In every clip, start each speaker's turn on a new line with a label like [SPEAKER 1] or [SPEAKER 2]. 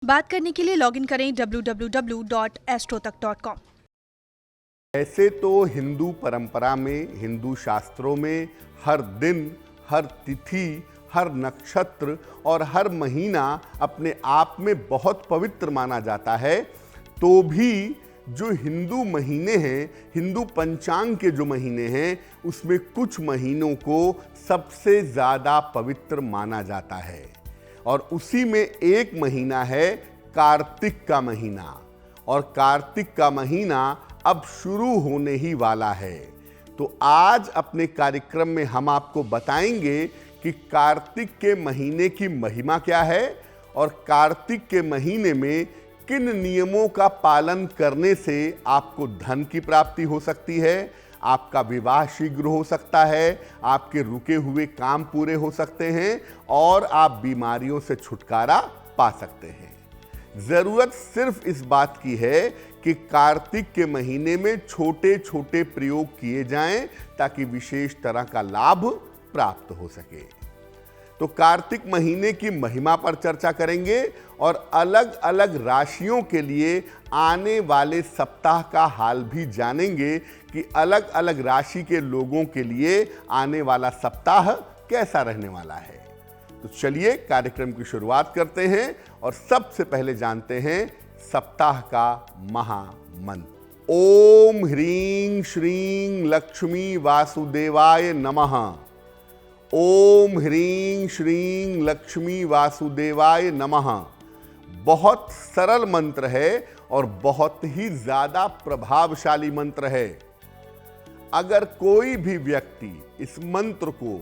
[SPEAKER 1] बात करने के लिए लॉगिन करें www.astrotak.com।
[SPEAKER 2] ऐसे तो हिंदू परंपरा में, हिंदू शास्त्रों में हर दिन, हर तिथि, हर नक्षत्र और हर महीना अपने आप में बहुत पवित्र माना जाता है। तो भी जो हिंदू महीने हैं, हिंदू पंचांग के जो महीने हैं, उसमें कुछ महीनों को सबसे ज़्यादा पवित्र माना जाता है और उसी में एक महीना है कार्तिक का महीना। और कार्तिक का महीना अब शुरू होने ही वाला है। तो आज अपने कार्यक्रम में हम आपको बताएंगे कि कार्तिक के महीने की महिमा क्या है और कार्तिक के महीने में किन नियमों का पालन करने से आपको धन की प्राप्ति हो सकती है, आपका विवाह शीघ्र हो सकता है, आपके रुके हुए काम पूरे हो सकते हैं और आप बीमारियों से छुटकारा पा सकते हैं। जरूरत सिर्फ इस बात की है कि कार्तिक के महीने में छोटे छोटे प्रयोग किए जाएं ताकि विशेष तरह का लाभ प्राप्त हो सके। तो कार्तिक महीने की महिमा पर चर्चा करेंगे और अलग अलग राशियों के लिए आने वाले सप्ताह का हाल भी जानेंगे कि अलग अलग राशि के लोगों के लिए आने वाला सप्ताह कैसा रहने वाला है। तो चलिए कार्यक्रम की शुरुआत करते हैं और सबसे पहले जानते हैं सप्ताह का महामंत्र। ओम ह्रीं श्रीं लक्ष्मी वासुदेवाय नमः। ओम ह्रीं श्रीं लक्ष्मी वासुदेवाय नमः। बहुत सरल मंत्र है और बहुत ही ज्यादा प्रभावशाली मंत्र है। अगर कोई भी व्यक्ति इस मंत्र को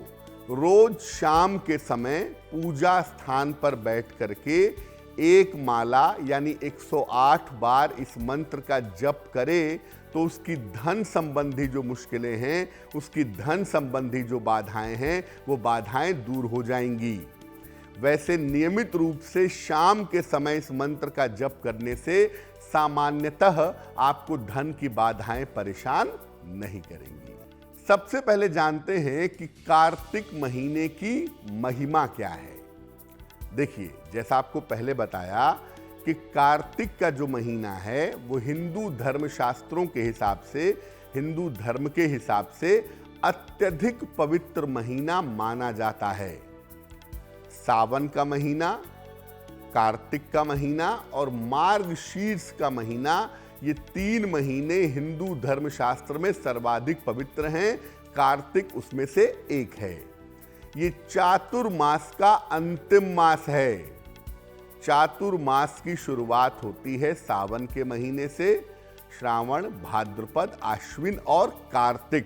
[SPEAKER 2] रोज शाम के समय पूजा स्थान पर बैठ करके एक माला यानी 108 बार इस मंत्र का जप करे तो उसकी धन संबंधी जो मुश्किलें हैं, उसकी धन संबंधी जो बाधाएं हैं, वो बाधाएं दूर हो जाएंगी। वैसे नियमित रूप से शाम के समय इस मंत्र का जप करने से सामान्यतः आपको धन की बाधाएं परेशान नहीं करेंगी। सबसे पहले जानते हैं कि कार्तिक महीने की महिमा क्या है। देखिए, जैसा आपको पहले बताया कि कार्तिक का जो महीना है वो हिंदू धर्म शास्त्रों के हिसाब से, हिंदू धर्म के हिसाब से अत्यधिक पवित्र महीना माना जाता है। सावन का महीना, कार्तिक का महीना और मार्गशीर्ष का महीना, ये 3 महीने हिंदू धर्म शास्त्र में सर्वाधिक पवित्र हैं। कार्तिक उसमें से एक है। ये चातुर्मास का अंतिम मास है। चातुर्मास की शुरुआत होती है सावन के महीने से। श्रावण, भाद्रपद, आश्विन और कार्तिक,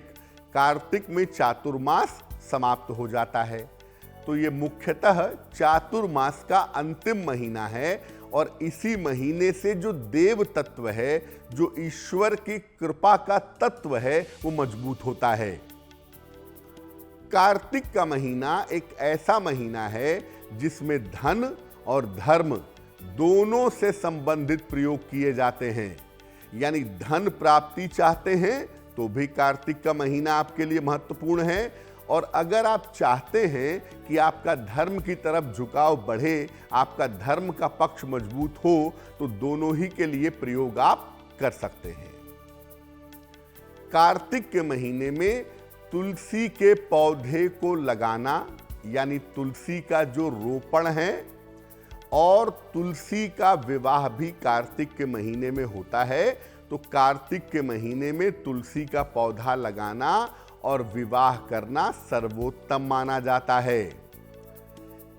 [SPEAKER 2] कार्तिक में चातुर्मास समाप्त हो जाता है। तो ये मुख्यतः चातुर्मास का अंतिम महीना है और इसी महीने से जो देव तत्व है, जो ईश्वर की कृपा का तत्व है, वो मजबूत होता है। कार्तिक का महीना एक ऐसा महीना है जिसमें धन और धर्म दोनों से संबंधित प्रयोग किए जाते हैं। यानी धन प्राप्ति चाहते हैं तो भी कार्तिक का महीना आपके लिए महत्वपूर्ण है, और अगर आप चाहते हैं कि आपका धर्म की तरफ झुकाव बढ़े, आपका धर्म का पक्ष मजबूत हो, तो दोनों ही के लिए प्रयोग आप कर सकते हैं। कार्तिक के महीने में तुलसी के पौधे को लगाना, यानी तुलसी का जो रोपण है, और तुलसी का विवाह भी कार्तिक के महीने में होता है। तो कार्तिक के महीने में तुलसी का पौधा लगाना और विवाह करना सर्वोत्तम माना जाता है।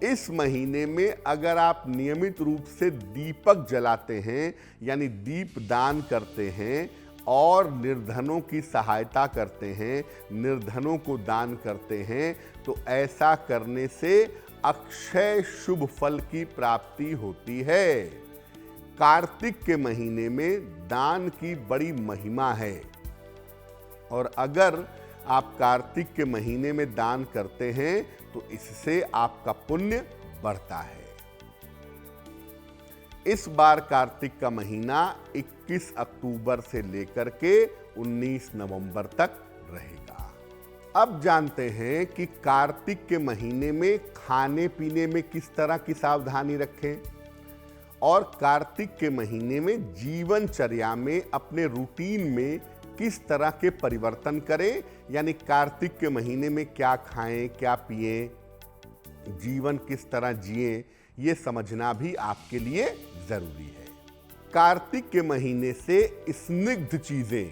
[SPEAKER 2] इस महीने में अगर आप नियमित रूप से दीपक जलाते हैं, यानी दीप दान करते हैं और निर्धनों की सहायता करते हैं, निर्धनों को दान करते हैं, तो ऐसा करने से अक्षय शुभ फल की प्राप्ति होती है। कार्तिक के महीने में दान की बड़ी महिमा है और अगर आप कार्तिक के महीने में दान करते हैं तो इससे आपका पुण्य बढ़ता है। इस बार कार्तिक का महीना 21 अक्टूबर से लेकर के 19 नवंबर तक रहेगा। अब जानते हैं कि कार्तिक के महीने में खाने पीने में किस तरह की सावधानी रखें और कार्तिक के महीने में जीवनचर्या में अपने रूटीन में किस तरह के परिवर्तन करें, यानी कार्तिक के महीने में क्या खाएं, क्या पिएं, जीवन किस तरह जिएं, ये समझना भी आपके लिए जरूरी है। कार्तिक के महीने से स्निग्ध चीजें,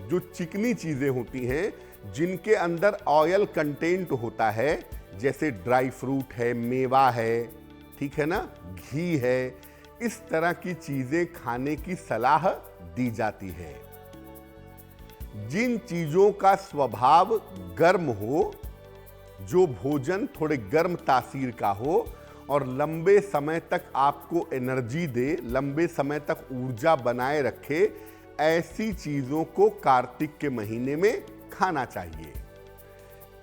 [SPEAKER 2] जो चिकनी चीजें होती हैं, जिनके अंदर ऑयल कंटेंट होता है, जैसे ड्राई फ्रूट है, मेवा है, ठीक है ना, घी है, इस तरह की चीजें खाने की सलाह दी जाती है। जिन चीजों का स्वभाव गर्म हो, जो भोजन थोड़े गर्म तासीर का हो और लंबे समय तक आपको एनर्जी दे, लंबे समय तक ऊर्जा बनाए रखे, ऐसी चीजों को कार्तिक के महीने में खाना चाहिए।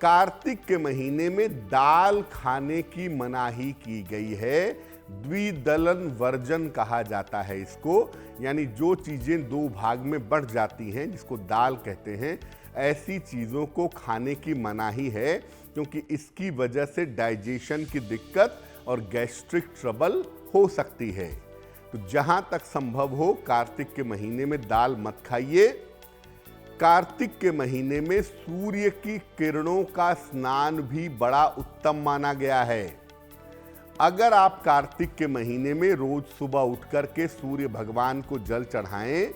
[SPEAKER 2] कार्तिक के महीने में दाल खाने की मनाही की गई है। द्विदलन वर्जन कहा जाता है इसको, यानी जो चीजें दो भाग में बढ़ जाती हैं, जिसको दाल कहते हैं, ऐसी चीजों को खाने की मनाही है, क्योंकि इसकी वजह से डाइजेशन की दिक्कत और गैस्ट्रिक ट्रबल हो सकती है। तो जहां तक संभव हो कार्तिक के महीने में दाल मत खाइए। कार्तिक के महीने में सूर्य की किरणों का स्नान भी बड़ा उत्तम माना गया है। अगर आप कार्तिक के महीने में रोज सुबह उठ करके सूर्य भगवान को जल चढ़ाएं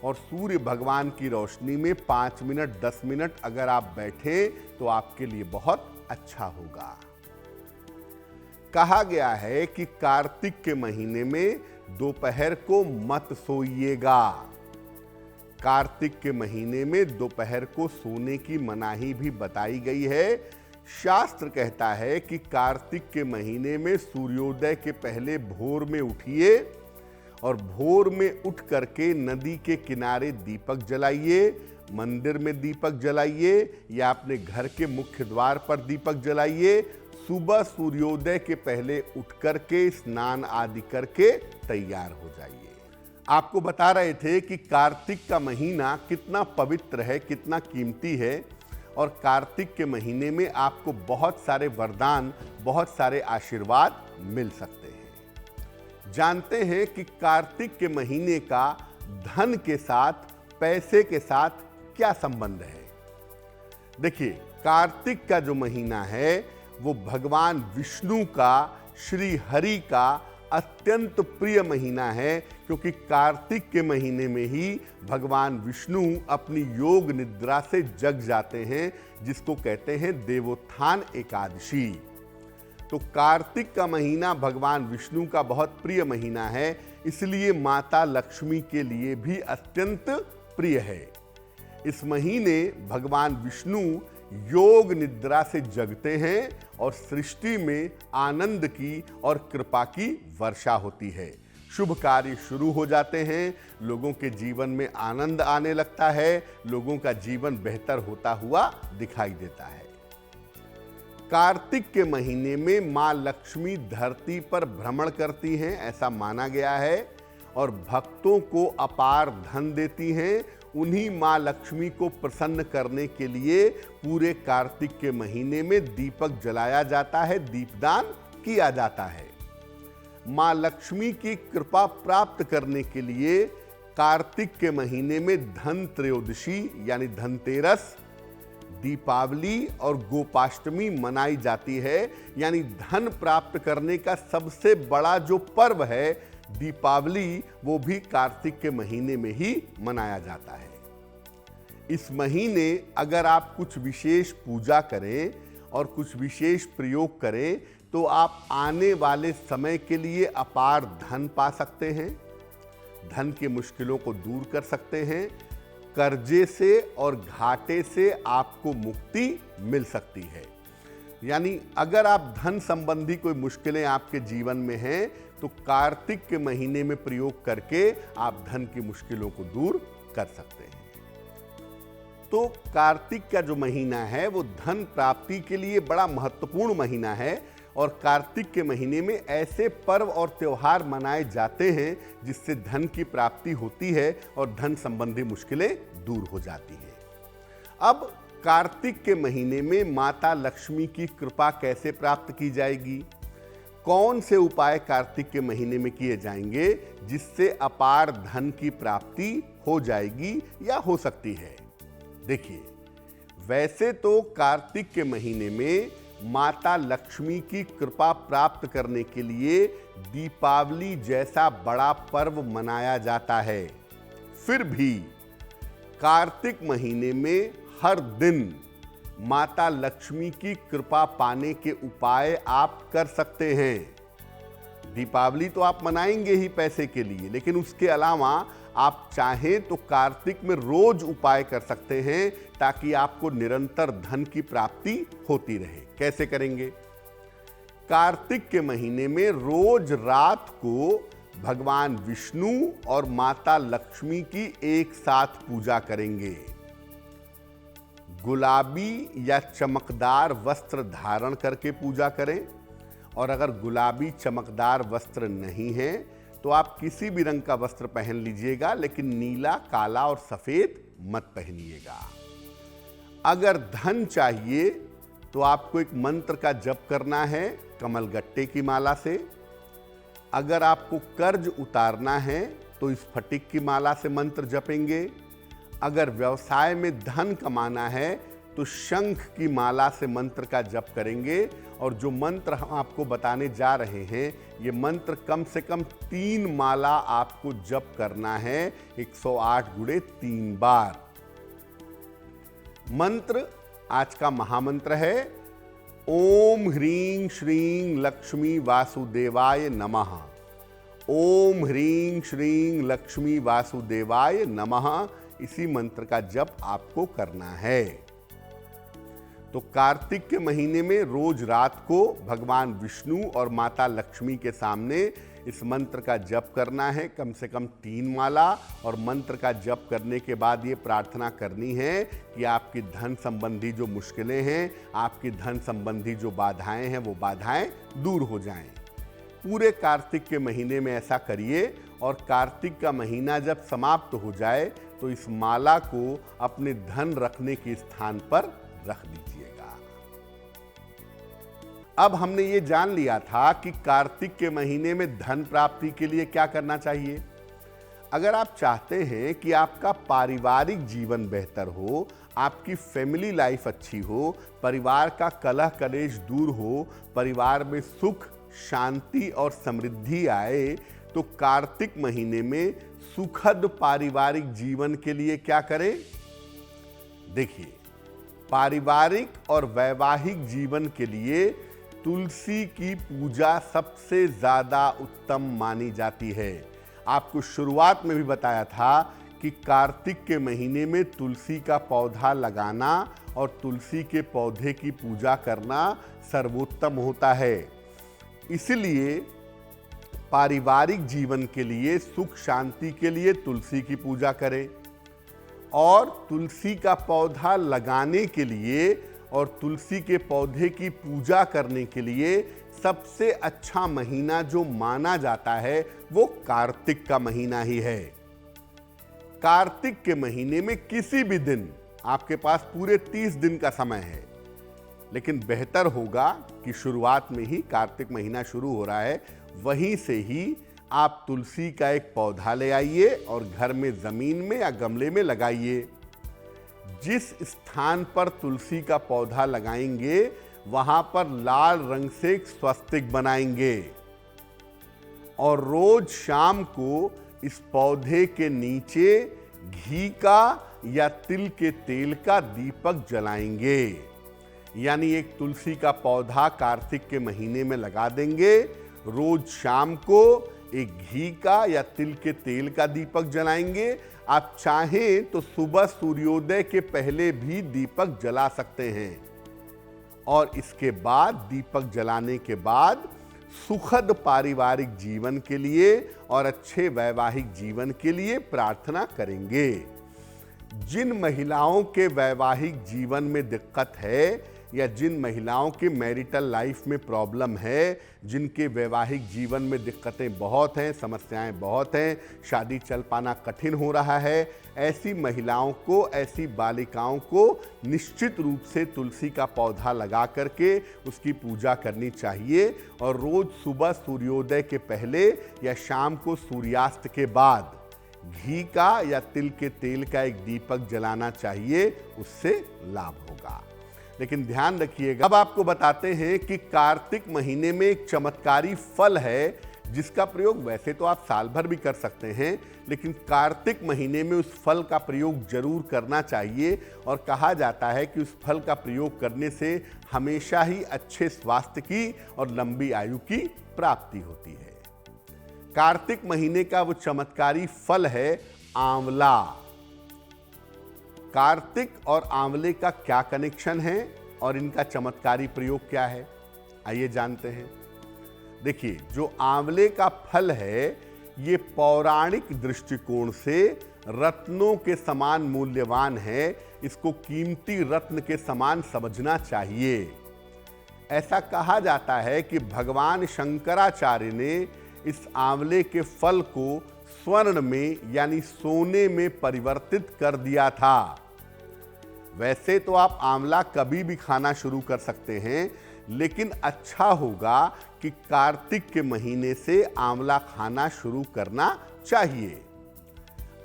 [SPEAKER 2] और सूर्य भगवान की रोशनी में 5 मिनट 10 मिनट अगर आप बैठें तो आपके लिए बहुत अच्छा होगा। कहा गया है कि कार्तिक के महीने में दोपहर को मत सोइएगा। कार्तिक के महीने में दोपहर को सोने की मनाही भी बताई गई है। शास्त्र कहता है कि कार्तिक के महीने में सूर्योदय के पहले भोर में उठिए और भोर में उठ करके नदी के किनारे दीपक जलाइए, मंदिर में दीपक जलाइए या अपने घर के मुख्य द्वार पर दीपक जलाइए। सुबह सूर्योदय के पहले उठ करके स्नान आदि करके तैयार हो जाइए। आपको बता रहे थे कि कार्तिक का महीना कितना पवित्र है, कितना कीमती है, और कार्तिक के महीने में आपको बहुत सारे वरदान, बहुत सारे आशीर्वाद मिल सकते हैं। जानते हैं कि कार्तिक के महीने का धन के साथ, पैसे के साथ क्या संबंध है। देखिए, कार्तिक का जो महीना है वो भगवान विष्णु का, श्री हरि का अत्यंत प्रिय महीना है, क्योंकि कार्तिक के महीने में ही भगवान विष्णु अपनी योग निद्रा से जग जाते हैं, जिसको कहते हैं देवोत्थान एकादशी। तो कार्तिक का महीना भगवान विष्णु का बहुत प्रिय महीना है, इसलिए माता लक्ष्मी के लिए भी अत्यंत प्रिय है। इस महीने भगवान विष्णु योग निद्रा से जगते हैं और सृष्टि में आनंद की और कृपा की वर्षा होती है। शुभ कार्य शुरू हो जाते हैं, लोगों के जीवन में आनंद आने लगता है, लोगों का जीवन बेहतर होता हुआ दिखाई देता है। कार्तिक के महीने में मां लक्ष्मी धरती पर भ्रमण करती हैं, ऐसा माना गया है, और भक्तों को अपार धन देती हैं। उन्हीं मां लक्ष्मी को प्रसन्न करने के लिए पूरे कार्तिक के महीने में दीपक जलाया जाता है, दीपदान किया जाता है। मां लक्ष्मी की कृपा प्राप्त करने के लिए कार्तिक के महीने में धन त्रयोदशी यानी धनतेरस, दीपावली और गोपाष्टमी मनाई जाती है। यानी धन प्राप्त करने का सबसे बड़ा जो पर्व है दीपावली, वो भी कार्तिक के महीने में ही मनाया जाता है। इस महीने अगर आप कुछ विशेष पूजा करें और कुछ विशेष प्रयोग करें तो आप आने वाले समय के लिए अपार धन पा सकते हैं, धन की मुश्किलों को दूर कर सकते हैं, कर्जे से और घाटे से आपको मुक्ति मिल सकती है। यानी अगर आप धन संबंधी कोई मुश्किलें आपके जीवन में हैं तो कार्तिक के महीने में प्रयोग करके आप धन की मुश्किलों को दूर कर सकते हैं। तो कार्तिक का जो महीना है वो धन प्राप्ति के लिए बड़ा महत्वपूर्ण महीना है, और कार्तिक के महीने में ऐसे पर्व और त्योहार मनाए जाते हैं जिससे धन की प्राप्ति होती है और धन संबंधी मुश्किलें दूर हो जाती हैं। अब कार्तिक के महीने में माता लक्ष्मी की कृपा कैसे प्राप्त की जाएगी? कौन से उपाय कार्तिक के महीने में किए जाएंगे जिससे अपार धन की प्राप्ति हो जाएगी या हो सकती है? देखिए, वैसे तो कार्तिक के महीने में माता लक्ष्मी की कृपा प्राप्त करने के लिए दीपावली जैसा बड़ा पर्व मनाया जाता है। फिर भी कार्तिक महीने में हर दिन माता लक्ष्मी की कृपा पाने के उपाय आप कर सकते हैं। दीपावली तो आप मनाएंगे ही पैसे के लिए, लेकिन उसके अलावा आप चाहें तो कार्तिक में रोज उपाय कर सकते हैं ताकि आपको निरंतर धन की प्राप्ति होती रहे। कैसे करेंगे? कार्तिक के महीने में रोज रात को भगवान विष्णु और माता लक्ष्मी की एक साथ पूजा करेंगे। गुलाबी या चमकदार वस्त्र धारण करके पूजा करें, और अगर गुलाबी चमकदार वस्त्र नहीं है तो आप किसी भी रंग का वस्त्र पहन लीजिएगा, लेकिन नीला, काला और सफेद मत पहनिएगा। अगर धन चाहिए तो आपको एक मंत्र का जप करना है कमलगट्टे की माला से। अगर आपको कर्ज उतारना है तो स्फटिक की माला से मंत्र जपेंगे। अगर व्यवसाय में धन कमाना है तो शंख की माला से मंत्र का जप करेंगे। और जो मंत्र हम आपको बताने जा रहे हैं, ये मंत्र कम से कम 3 माला आपको जप करना है, 108 गुणे 3 बार। मंत्र आज का महामंत्र है ओम ह्रीं श्रीं लक्ष्मी वासुदेवाय नमः। ओम ह्रीं श्रीं लक्ष्मी वासुदेवाय नमः। इसी मंत्र का जप आपको करना है। तो कार्तिक के महीने में रोज रात को भगवान विष्णु और माता लक्ष्मी के सामने इस मंत्र का जप करना है, कम से कम 3 माला। और मंत्र का जप करने के बाद ये प्रार्थना करनी है कि आपकी धन संबंधी जो मुश्किलें हैं, आपकी धन संबंधी जो बाधाएं हैं, वो बाधाएं दूर हो जाएं। पूरे कार्तिक के महीने में ऐसा करिए, और कार्तिक का महीना जब समाप्त हो जाए तो इस माला को अपने धन रखने के स्थान पर रख दीजिएगा। अब हमने ये जान लिया था कि कार्तिक के महीने में धन प्राप्ति के लिए क्या करना चाहिए। अगर आप चाहते हैं कि आपका पारिवारिक जीवन बेहतर हो, आपकी फैमिली लाइफ अच्छी हो, परिवार का कलह कलेश दूर हो, परिवार में सुख, शांति और समृद्धि आए, तो कार्तिक महीने में सुखद पारिवारिक जीवन के लिए क्या करें? देखिए, पारिवारिक और वैवाहिक जीवन के लिए तुलसी की पूजा सबसे ज्यादा उत्तम मानी जाती है। आपको शुरुआत में भी बताया था कि कार्तिक के महीने में तुलसी का पौधा लगाना और तुलसी के पौधे की पूजा करना सर्वोत्तम होता है। इसलिए पारिवारिक जीवन के लिए, सुख शांति के लिए तुलसी की पूजा करें। और तुलसी का पौधा लगाने के लिए और तुलसी के पौधे की पूजा करने के लिए सबसे अच्छा महीना जो माना जाता है वो कार्तिक का महीना ही है। कार्तिक के महीने में किसी भी दिन, आपके पास पूरे 30 दिन का समय है, लेकिन बेहतर होगा कि शुरुआत में ही, कार्तिक महीना शुरू हो रहा है, वहीं से ही आप तुलसी का एक पौधा ले आइए और घर में जमीन में या गमले में लगाइए। जिस स्थान पर तुलसी का पौधा लगाएंगे वहां पर लाल रंग से एक स्वस्तिक बनाएंगे और रोज शाम को इस पौधे के नीचे घी का या तिल के तेल का दीपक जलाएंगे। यानी एक तुलसी का पौधा कार्तिक के महीने में लगा देंगे, रोज शाम को एक घी का या तिल के तेल का दीपक जलाएंगे। आप चाहें तो सुबह सूर्योदय के पहले भी दीपक जला सकते हैं। और इसके बाद, दीपक जलाने के बाद, सुखद पारिवारिक जीवन के लिए और अच्छे वैवाहिक जीवन के लिए प्रार्थना करेंगे। जिन महिलाओं के वैवाहिक जीवन में दिक्कत है या जिन महिलाओं के मैरिटल लाइफ में प्रॉब्लम है, जिनके वैवाहिक जीवन में दिक्कतें बहुत हैं, समस्याएं बहुत हैं, शादी चल पाना कठिन हो रहा है, ऐसी महिलाओं को, ऐसी बालिकाओं को निश्चित रूप से तुलसी का पौधा लगा करके उसकी पूजा करनी चाहिए और रोज सुबह सूर्योदय के पहले या शाम को सूर्यास्त के बाद घी का या तिल के तेल का एक दीपक जलाना चाहिए, उससे लाभ होगा। लेकिन ध्यान रखिएगा, अब आपको बताते हैं कि कार्तिक महीने में एक चमत्कारी फल है जिसका प्रयोग वैसे तो आप साल भर भी कर सकते हैं, लेकिन कार्तिक महीने में उस फल का प्रयोग जरूर करना चाहिए और कहा जाता है कि उस फल का प्रयोग करने से हमेशा ही अच्छे स्वास्थ्य की और लंबी आयु की प्राप्ति होती है। कार्तिक महीने का वो चमत्कारी फल है आंवला। कार्तिक और आंवले का क्या कनेक्शन है और इनका चमत्कारी प्रयोग क्या है, आइए जानते हैं। देखिए, जो आंवले का फल है ये पौराणिक दृष्टिकोण से रत्नों के समान मूल्यवान है, इसको कीमती रत्न के समान समझना चाहिए। ऐसा कहा जाता है कि भगवान शंकराचार्य ने इस आंवले के फल को स्वर्ण में यानी सोने में परिवर्तित कर दिया था। वैसे तो आप आंवला कभी भी खाना शुरू कर सकते हैं, लेकिन अच्छा होगा कि कार्तिक के महीने से आंवला खाना शुरू करना चाहिए।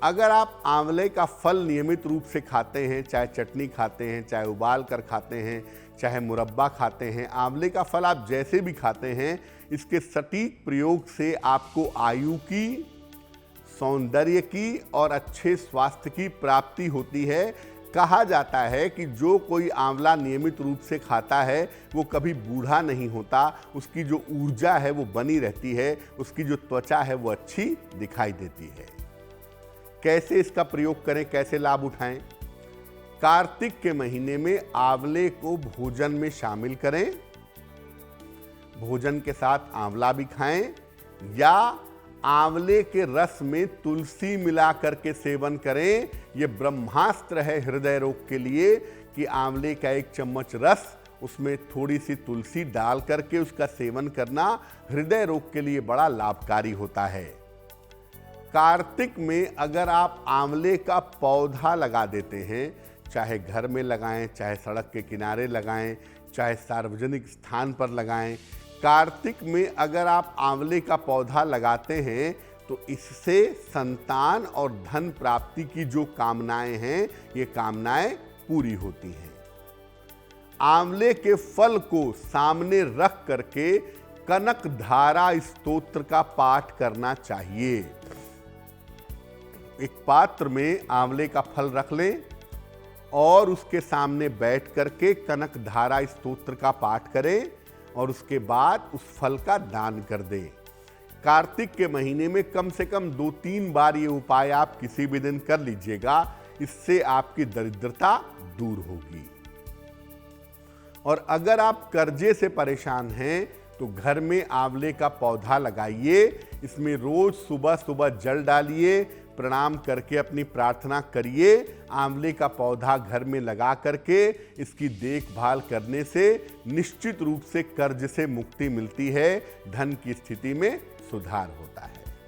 [SPEAKER 2] अगर आप आंवले का फल नियमित रूप से खाते हैं, चाहे चटनी खाते हैं, चाहे उबाल कर खाते हैं, चाहे मुरब्बा खाते हैं, आंवले का फल आप जैसे भी खाते हैं, इसके सटीक प्रयोग से आपको आयु की, सौंदर्य की और अच्छे स्वास्थ्य की प्राप्ति होती है। कहा जाता है कि जो कोई आंवला नियमित रूप से खाता है वो कभी बूढ़ा नहीं होता, उसकी जो ऊर्जा है वो बनी रहती है, उसकी जो त्वचा है वो अच्छी दिखाई देती है। कैसे इसका प्रयोग करें, कैसे लाभ उठाएं? कार्तिक के महीने में आंवले को भोजन में शामिल करें, भोजन के साथ आंवला भी खाएं या आंवले के रस में तुलसी मिला करके सेवन करें। यह ब्रह्मास्त्र है हृदय रोग के लिए कि आंवले का 1 चम्मच रस, उसमें थोड़ी सी तुलसी डाल करके उसका सेवन करना हृदय रोग के लिए बड़ा लाभकारी होता है। कार्तिक में अगर आप आंवले का पौधा लगा देते हैं, चाहे घर में लगाएं, चाहे सड़क के किनारे लगाएं, चाहे सार्वजनिक स्थान पर लगाएं, कार्तिक में अगर आप आंवले का पौधा लगाते हैं तो इससे संतान और धन प्राप्ति की जो कामनाएं हैं, ये कामनाएं पूरी होती हैं। आंवले के फल को सामने रख करके कनक धारा स्तोत्र का पाठ करना चाहिए। एक पात्र में आंवले का फल रख लें और उसके सामने बैठ करके कनक धारा स्तोत्र का पाठ करें और उसके बाद उस फल का दान कर दें। कार्तिक के महीने में कम से कम 2-3 बार ये उपाय आप किसी भी दिन कर लीजिएगा, इससे आपकी दरिद्रता दूर होगी। और अगर आप कर्जे से परेशान हैं तो घर में आंवले का पौधा लगाइए, इसमें रोज सुबह सुबह जल डालिए, प्रणाम करके अपनी प्रार्थना करिए। आंवले का पौधा घर में लगा करके इसकी देखभाल करने से निश्चित रूप से कर्ज से मुक्ति मिलती है, धन की स्थिति में सुधार होता है।